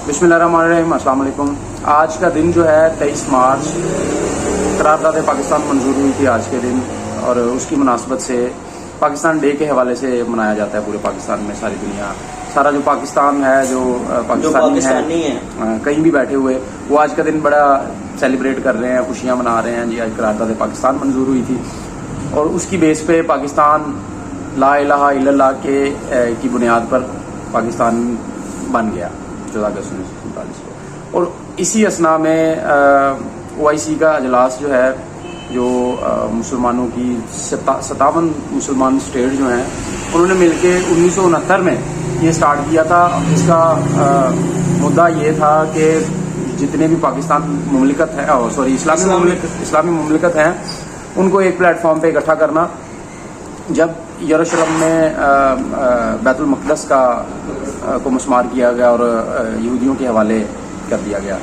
बिस्मिल्लाहिर्रहमानिर्रहीम, अस्सलाम वालेकुम। आज का दिन जो है 23 मार्च करारदाद पाकिस्तान मंजूर हुई थी आज के दिन, और उसकी मुनासबत से पाकिस्तान डे के हवाले से मनाया जाता है पूरे पाकिस्तान में। सारी दुनिया, सारा जो पाकिस्तान है, जो पाकिस्तानी है कहीं भी बैठे हुए, वो आज का दिन बड़ा सेलिब्रेट कर रहे हैं, खुशियाँ मना रहे हैं जी। आज करारदाद पाकिस्तान मंजूर हुई थी और उसकी बेस पे पाकिस्तान ला इलाहा इल्लल्लाह की बुनियाद पर पाकिस्तान बन गया 14 अगस्त 1947 को। और इसी असना में OIC का अजलास जो है, जो मुसलमानों की 57 मुसलमान स्टेट जो हैं, उन्होंने मिलके 1969 में ये स्टार्ट किया था। इसका मुद्दा ये था कि जितने भी पाकिस्तान मुमलिकत है, इस्लामी मुमलिकत हैं, उनको एक प्लेटफॉर्म पे इकट्ठा करना। जब यरूशलेम में बैतुल मक़दस को मस्मार किया गया और यहूदियों के हवाले कर दिया गया,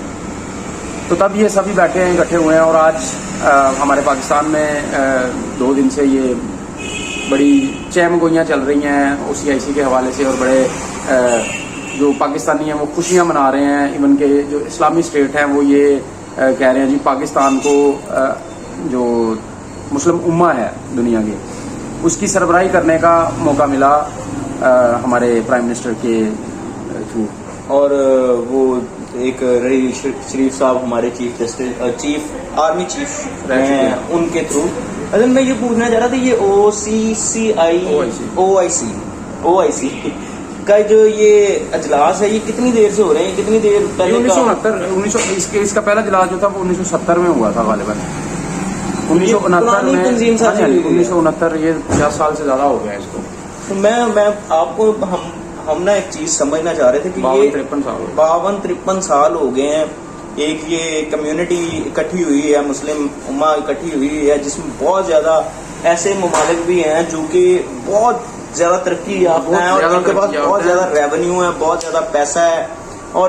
तो तब ये सभी बैठे हैं, इकट्ठे हुए हैं। और आज हमारे पाकिस्तान में 2 दिन से ये बड़ी चहमगोइयाँ चल रही हैं OIC के हवाले से, और बड़े जो पाकिस्तानी हैं वो खुशियाँ मना रहे हैं। इवन के जो इस्लामी स्टेट हैं वो ये कह रहे हैं जी, पाकिस्तान को जो मुस्लिम उम्मा है दुनिया की, उसकी सरबराही करने का मौका मिला हमारे प्राइम मिनिस्टर के थ्रू। और वो एक रही शरीफ साहब, हमारे चीफ आर्मी चीफ हैं, उनके थ्रू। अगर मैं ये पूछना चाह रहा था, ये OIC का जो ये अजलास है, ये कितनी देर से हो रहे हैं? कितनी देर पहले? 1969 इसका पहला अजलास जो था वो 1970 में हुआ था गालिबन। 1969 में 1969, ये 50 साल से ज्यादा हो गया इसको। तो मैं आपको हम ना एक चीज समझना चाह रहे थे कि ये 52-53 साल हो गए हैं, एक ये कम्युनिटी इकट्ठी हुई है, मुस्लिम उम्मा इकट्ठी हुई है, जिसमें बहुत ज्यादा ऐसे ममालिक भी हैं जो कि बहुत ज्यादा तरक्की याफ्ता है और उनके पास बहुत ज्यादा रेवेन्यू है, बहुत ज्यादा पैसा है और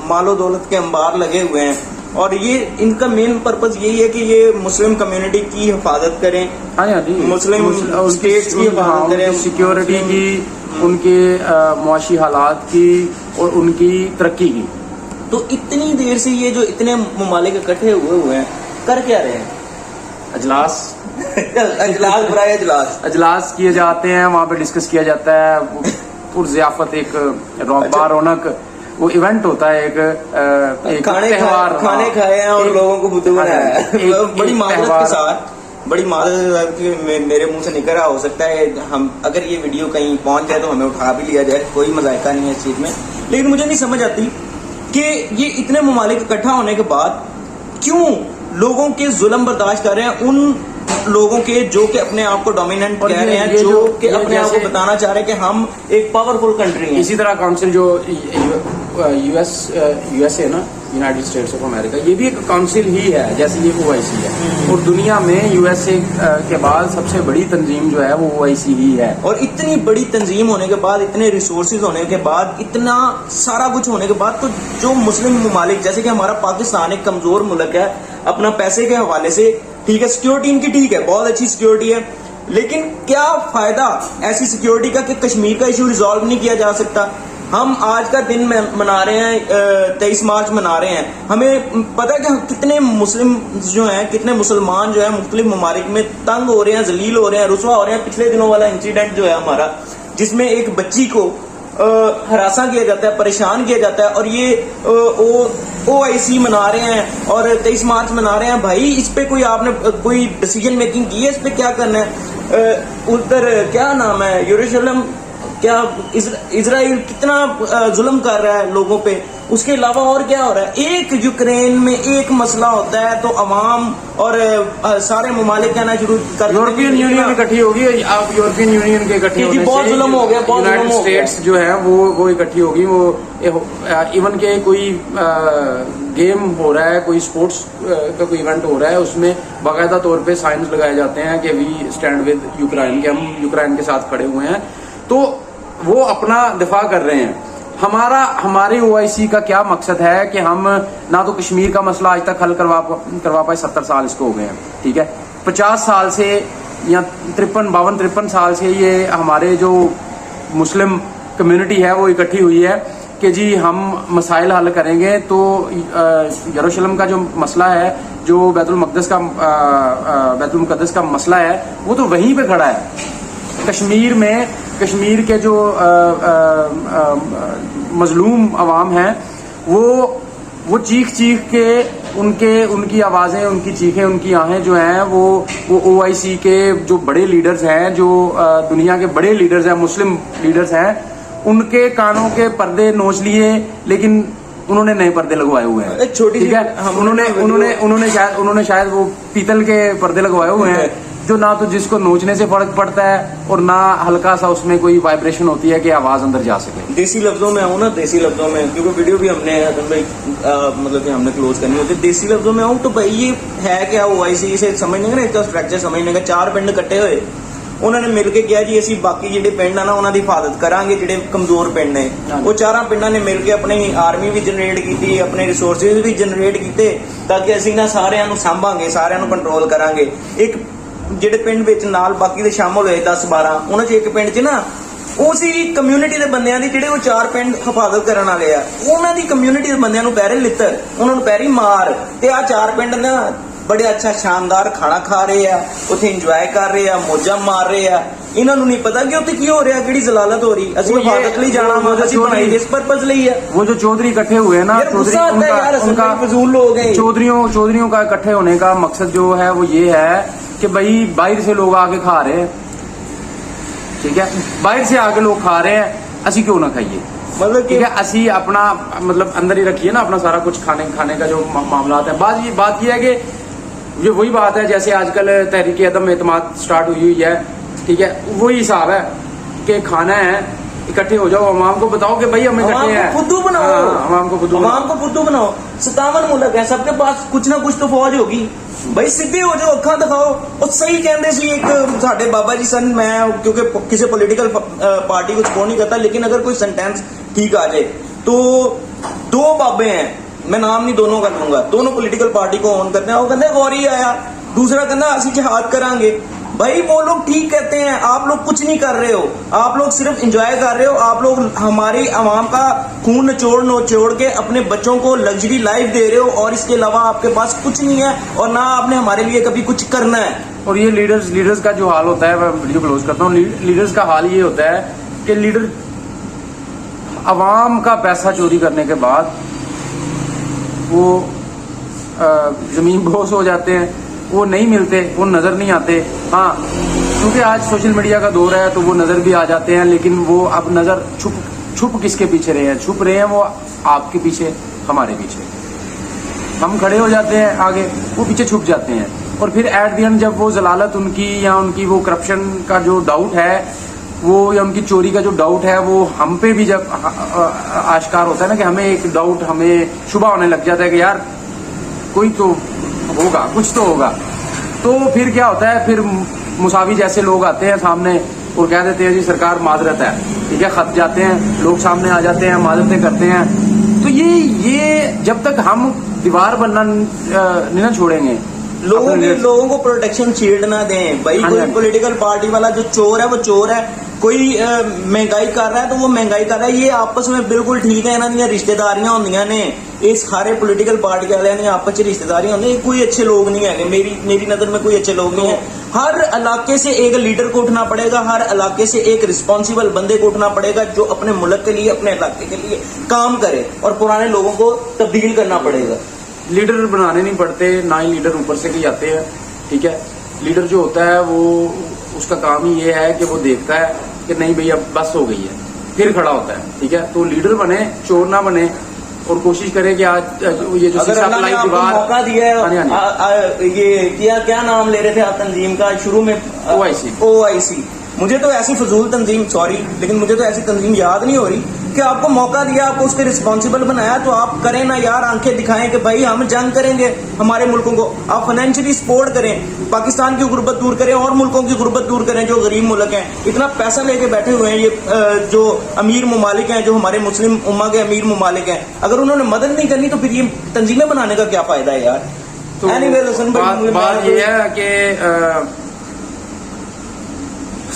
मालो दौलत के अंबार लगे हुए हैं। और ये इनका मेन पर्पज यही है कि ये मुस्लिम कम्युनिटी की हिफाजत करें, मुस्लिम स्टेट्स की हिफाजत करें, सिक्योरिटी की, उनके मुआशी हालात की और उनकी तरक्की की। तो इतनी देर से ये जो इतने ममालिक इकट्ठे हुए हैं, कर क्या रहे हैं? अजलास अजलास किए जाते हैं, वहाँ पे डिस्कस किया जाता है, पुरज़ियाफत एक रौनक वो इवेंट होता है, एक त्योहार, खाने खाए हैं और लोगों को बुद्धू बनाया है। बड़ी मादरत के मेरे मुंह से निकल रहा हो सकता है, हम अगर ये वीडियो कहीं पहुंच जाए तो हमें उठा भी लिया जाए, कोई मजायका नहीं है इस चीज में। लेकिन मुझे नहीं समझ आती कि ये इतने ममालिक इकट्ठा होने के बाद क्यों लोगों के जुल्म बर्दाश्त कर रहे हैं, उन लोगों के जो कि अपने आप को डोमिनेंट कह रहे हैं, जो कि अपने आप को बताना चाह रहे हैं कि हम एक पावरफुल कंट्री हैं। इसी तरह काउंसिल जो USA ना, यूनाइटेड स्टेट्स ऑफ अमेरिका, ये भी एक काउंसिल ही है जैसे ये OIC है। और दुनिया में USA के बाद सबसे बड़ी तंजीम जो है वो OIC ही है। और इतनी बड़ी तंजीम होने के बाद, इतने रिसोर्सेज होने के बाद, इतना सारा कुछ होने के बाद, तो जो मुस्लिम ममालिक, जैसे कि हमारा पाकिस्तान एक कमजोर मुल्क है अपना पैसे के हवाले से, ठीक है, सिक्योरिटी इनकी ठीक है, बहुत अच्छी सिक्योरिटी है, लेकिन क्या फायदा ऐसी सिक्योरिटी का कि कश्मीर का इशू रिजॉल्व नहीं किया जा सकता? हम आज का दिन मना रहे हैं, 23 मार्च मना रहे हैं। हमें पता है कि कितने मुस्लिम जो हैं, कितने मुसलमान जो है मुख्तलिफ ममालिक में तंग हो रहे हैं, जलील हो रहे हैं, रुसवा हो रहे हैं। पिछले दिनों वाला इंसिडेंट जो है हमारा, जिसमें एक बच्ची को हरासा किया जाता है, परेशान किया जाता है, और ये OIC मना रहे हैं और 23 मार्च मना रहे हैं। भाई, इस पे कोई आपने कोई डिसीजन मेकिंग की है? इस पे क्या करना है? उधर क्या नाम है, यरूशलेम, क्या इजराइल कितना जुल्म कर रहा है लोगों पे, उसके अलावा और क्या हो रहा है? एक यूक्रेन में एक मसला होता है तो अवाम और सारे ममालिक कहना शुरू कर, यूरोपियन यूनियन इकट्ठी होगी, आप यूरोपियन यूनियन के इकट्ठी होने से बहुत जुल्म हो गया, बहुत यूनाइटेड स्टेट्स जो है वो इकट्ठी होगी। वो इवन के कोई गेम हो रहा है, कोई स्पोर्ट्स का कोई इवेंट हो रहा है, उसमें बाकायदा तौर पे साइंस लगाए जाते हैं कि वी स्टैंड विद यूक्रेन, के हम यूक्रेन के साथ खड़े हुए हैं। तो वो अपना दिफा कर रहे हैं। हमारे OIC का क्या मकसद है कि हम ना तो कश्मीर का मसला आज तक हल करवा पाए, 70 साल इसको हो गए हैं, ठीक है, 50 साल से या 53 साल से ये हमारे जो मुस्लिम कम्युनिटी है वो इकट्ठी हुई है, कि जी हम मसाइल हल करेंगे तो यरूशलेम का जो मसला है, जो बैतुल मुक़द्दस का मसला है, वो तो वहीं पे खड़ा है। कश्मीर में कश्मीर के जो मजलूम अवाम हैं वो चीख चीख के उनकी आवाज़ें, उनकी चीखें, उनकी आहें जो हैं वो OIC के जो बड़े लीडर्स हैं, जो दुनिया के बड़े लीडर्स हैं, मुस्लिम लीडर्स हैं, उनके कानों के पर्दे नोच लिए, लेकिन उन्होंने नए पर्दे लगवाए हुए हैं। एक छोटी ठीक है, उन्होंने शायद वो पीतल के पर्दे लगवाए हुए हैं, जो ना तो जिसको नोचने से फर्क पड़ता है और ना हल्का सा उसमें कोई वाइब्रेशन होती है कि आवाज अंदर जा सके। देसी लफ्जों में आऊँ ना, देसी लफ्जों में, क्योंकि वीडियो भी हमने मतलब कि हमने क्लोज करनी होती है। देसी लफ्जों में आऊँ तो भाई ये है क्या, OIC से समझने का ना, इसका स्ट्रक्चर समझने का। 4 ਪਿੰਡ ਇਕੱਠੇ ਹੋਏ, ਉਹਨਾਂ ਨੇ ਮਿਲ ਕੇ ਕਿਹਾ ਜੀ ਅਸੀਂ ਬਾਕੀ ਜਿਹੜੇ ਪਿੰਡ ਆ ਨਾ ਉਹਨਾਂ ਦੀ ਹਿਫਾਜ਼ਤ ਕਰਾਂਗੇ, ਜਿਹੜੇ ਕਮਜ਼ੋਰ ਪਿੰਡ ਨੇ। ਉਹ 4 ਪਿੰਡਾਂ ਨੇ ਮਿਲ ਕੇ ਆਪਣੀ ਆਰਮੀ ਵੀ ਜਨਰੇਟ ਕੀਤੀ, ਆਪਣੇ ਰਿਸੋਰਸਿਸ ਵੀ ਜਨਰੇਟ ਕੀਤੇ, ਤਾਂ ਕਿ ਅਸੀਂ ਨਾ ਸਾਰਿਆਂ ਨੂੰ ਸਾਂਭਾਂਗੇ, ਸਾਰਿਆਂ ਨੂੰ ਕੰਟਰੋਲ ਕਰਾਂਗੇ। ਇੱਕ ਜਿਹੜੇ ਪਿੰਡ ਵਿੱਚ ਨਾਲ ਬਾਕੀ ਦੇ ਸ਼ਾਮਲ ਹੋਏ 10-12, ਉਹਨਾਂ 'ਚ ਇੱਕ ਪਿੰਡ 'ਚ ਨਾ ਉਸੇ ਕਮਿਊਨਿਟੀ ਦੇ ਬੰਦਿਆਂ ਦੀ, ਜਿਹੜੇ ਉਹ 4 ਪਿੰਡ ਹਿਫਾਜ਼ਤ ਕਰਨ ਵਾਲੇ ਆ, ਉਹਨਾਂ ਦੀ ਕਮਿਊਨਿਟੀ ਦੇ ਬੰਦਿਆਂ ਨੂੰ ਪੈ ਰਹੇ ਲਿੱਤਰ, ਉਹਨਾਂ ਨੂੰ ਪੈ ਰਹੀ ਮਾਰ। ਤੇ ਆ 4 ਪਿੰਡ ਨਾ ਬੜੇ ਅੱਛਾ ਸ਼ਾਨਦਾਰ ਖਾਣਾ ਖਾ ਰਹੇ ਆ, ਉੱਥੇ ਇੰਜੋਏ ਕਰ ਰਹੇ ਆ, ਮੌਜਾਂ ਮਾਰ ਰਹੇ ਆ। ਇਹਨਾਂ ਨੂੰ ਨਹੀਂ ਪਤਾ ਕਿ ਉੱਥੇ ਕੀ ਹੋ ਰਿਹਾ, ਕਿਹੜੀ ਜ਼ਲਾਲਤ ਹੋ ਰਹੀ। ਅਸੀਂ ਹਿਫਾਜ਼ਤ ਲਈ ਜਾਣਾ ਵਾ, ਅਸੀਂ ਬਣਾਈ ਇਸ ਪਰਪਸ ਲਈ है। वो जो चौधरी इकट्ठे हुए ना, उनका फजूल लोग हैं। चौधरियों का इकट्ठे होने का मकसद जो है वो ये है कि भाई बाहर से लोग आके खा रहे हैं, ठीक है, बाहर से आके लोग खा रहे हैं, असी क्यों ना खाइए। मतलब ठीक है, असी अपना मतलब अंदर ही रखिए ना अपना सारा कुछ खाने का जो मामला है। बात ये है कि ये वही बात है जैसे आजकल तहरीक अदम एतमाद स्टार्ट हुई है, ठीक है, वही हिसाब है कि खाना है, इकट्ठे हो जाओ, अवाम को बताओ कि भाई हम इकट्ठे हैं, फुद्दू बनाओ, अवाम को फुद्दू बनाओ। 57 मुल्क है, सबके पास कुछ ना कुछ तो फौज होगी भाई, सीधे हो जाओ, अखा दिखाओ। और सही कहते सी एक साडे बाबा जी सन, मैं क्योंकि किसी पॉलिटिकल पार्टी को सपोर्ट नहीं करता, लेकिन अगर कोई सेंटेंस ठीक आ जाए तो 2 बाबे हैं, मैं नाम नहीं दोनों का लूंगा, दोनों पॉलिटिकल पार्टी को ऑन करते हैं। वो कहते गौरी आया, दूसरा कहता असी जिहाद करांगे। भाई वो लोग ठीक कहते हैं, आप लोग कुछ नहीं कर रहे हो, आप लोग सिर्फ एंजॉय कर रहे हो। आप लोग हमारी आवाम का खून नचोड़ के अपने बच्चों को लग्जरी लाइफ दे रहे हो, और इसके अलावा आपके पास कुछ नहीं है, और ना आपने हमारे लिए कभी कुछ करना है। और ये लीडर्स का जो हाल होता है, मैं वीडियो क्लोज करता हूँ, लीडर्स का हाल ये होता है कि लीडर अवाम का पैसा चोरी करने के बाद वो जमीन बोस हो जाते हैं, वो नहीं मिलते, वो नजर नहीं आते। हाँ, क्योंकि आज सोशल मीडिया का दौर है तो वो नजर भी आ जाते हैं, लेकिन वो अब नजर छुप किसके पीछे रहे हैं, छुप रहे हैं वो आपके पीछे, हमारे पीछे। हम खड़े हो जाते हैं आगे, वो पीछे छुप जाते हैं, और फिर एट द एंड जब वो जलालत उनकी या उनकी वो करप्शन का जो डाउट है वो, या उनकी चोरी का जो डाउट है वो हम पे भी जब आश्कार होता है ना, कि हमें एक डाउट, हमें शुबा होने लग जाता है कि यार कोई तो होगा, कुछ तो होगा, तो फिर क्या होता है, फिर मुसावी जैसे लोग आते हैं सामने और कह देते हैं जी सरकार माजरत है, ठीक है, खत जाते हैं, लोग सामने आ जाते हैं, माजरतें करते हैं। तो ये जब तक हम दीवार बनना नहीं ना छोड़ेंगे, लोगों को प्रोटेक्शन शील्ड ना दें भाई। कोई पॉलिटिकल पार्टी वाला जो चोर है वो चोर है, कोई महंगाई कर रहा है तो वो महंगाई कर रहा है, ये आपस में बिल्कुल ठीक है। इन्हां दी रिश्तेदारियां होंदियां ने, ये सारे पॉलिटिकल पार्टी वालियां दी आपस में रिश्तेदारियां होंदी, कोई अच्छे लोग नहीं है, मेरी नजर में कोई अच्छे लोग नहीं है। हर इलाके से एक लीडर को उठना पड़ेगा, हर इलाके से एक रिस्पॉन्सिबल बंदे को उठना पड़ेगा जो अपने मुल्क के लिए, अपने इलाके के लिए काम करे, और पुराने लोगों को तब्दील करना पड़ेगा। लीडर बनाने नहीं पड़ते, ना ही लीडर ऊपर से कहीं आते हैं, ठीक है। लीडर जो होता है वो, उसका काम ही ये है कि वो देखता है कि नहीं भैया बस हो गई है, फिर खड़ा होता है, ठीक है। तो लीडर बने, चोर ना बने, और कोशिश करें कि आज ये जो मौका दिया है, ये क्या नाम ले रहे थे आप तंजीम का शुरू में? OIC। मुझे तो ऐसी फजूल तंजीम, सॉरी, लेकिन मुझे तो ऐसी तंजीम याद नहीं हो रही कि आपको मौका दिया, आपको उसके रिस्पॉन्सिबल बनाया, तो आप करें ना यार, आंखें दिखाएं कि भाई हम जंग करेंगे हमारे मुल्कों को। आप फाइनेंशियली सपोर्ट करें, पाकिस्तान की गुर्बत दूर करें और मुल्कों की गुर्बत दूर करें जो गरीब मुल्क हैं। इतना पैसा लेके बैठे हुए हैं ये जो अमीर ममालिक हैं, जो हमारे मुस्लिम उम्मा के अमीर ममालिक हैं, अगर उन्होंने मदद नहीं करनी तो फिर ये तंजीमें बनाने का क्या फायदा है यार। तो बात ये है कि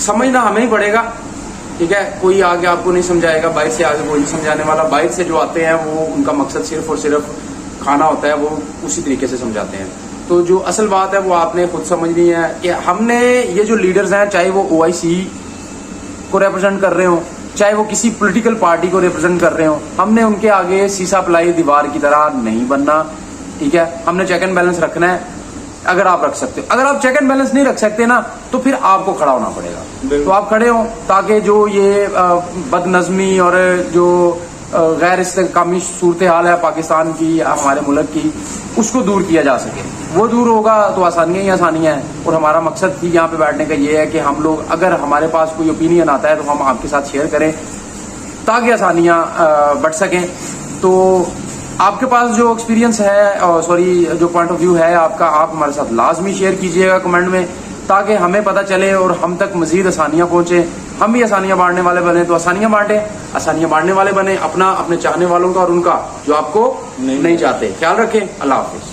समझना हमें ही पड़ेगा, ٹھیک ہے. کوئی آگے آپ کو نہیں سمجھائے گا, باہر سے آگے کوئی نہیں سمجھانے والا. باہر سے جو آتے ہیں وہ ان کا مقصد صرف اور صرف کھانا ہوتا ہے, وہ اسی طریقے سے سمجھاتے ہیں. تو جو اصل بات ہے وہ آپ نے خود سمجھنی ہے کہ ہم نے یہ جو لیڈرز ہیں, چاہے وہ OIC کو ریپرزینٹ کر رہے ہوں, چاہے وہ کسی پولیٹیکل پارٹی کو ریپرزینٹ کر رہے ہوں, ہم نے ان کے آگے سیسا پلائی دیوار کی طرح نہیں بننا. ٹھیک ہے, ہم نے چیک اینڈ بیلنس رکھنا ہے. اگر آپ رکھ سکتے, اگر آپ چیک اینڈ بیلنس نہیں رکھ سکتے نا, تو پھر آپ کو کھڑا ہونا پڑے گا. تو آپ کھڑے ہوں تاکہ جو یہ بد نظمی اور جو غیر استحکامی صورتحال ہے پاکستان کی, ہمارے ملک کی, اس کو دور کیا جا سکے. وہ دور ہوگا تو آسانیاں ہی آسانیاں ہیں. اور ہمارا مقصد بھی یہاں پہ بیٹھنے کا یہ ہے کہ ہم لوگ, اگر ہمارے پاس کوئی اوپینین آتا ہے تو ہم آپ کے ساتھ شیئر کریں تاکہ آسانیاں بڑھ سکیں. تو آپ کے پاس جو ایکسپیرینس ہے, جو پوائنٹ آف ویو ہے آپ کا, آپ ہمارے ساتھ لازمی شیئر کیجیے گا کمنٹ میں, تاکہ ہمیں پتہ چلے اور ہم تک مزید آسانیاں پہنچیں. ہم بھی آسانیاں بانٹنے والے بنے تو آسانیاں بانٹیں, آسانیاں بانٹنے والے بنے اپنے چاہنے والوں کا اور ان کا جو آپ کو نہیں چاہتے. خیال رکھیں. اللہ حافظ.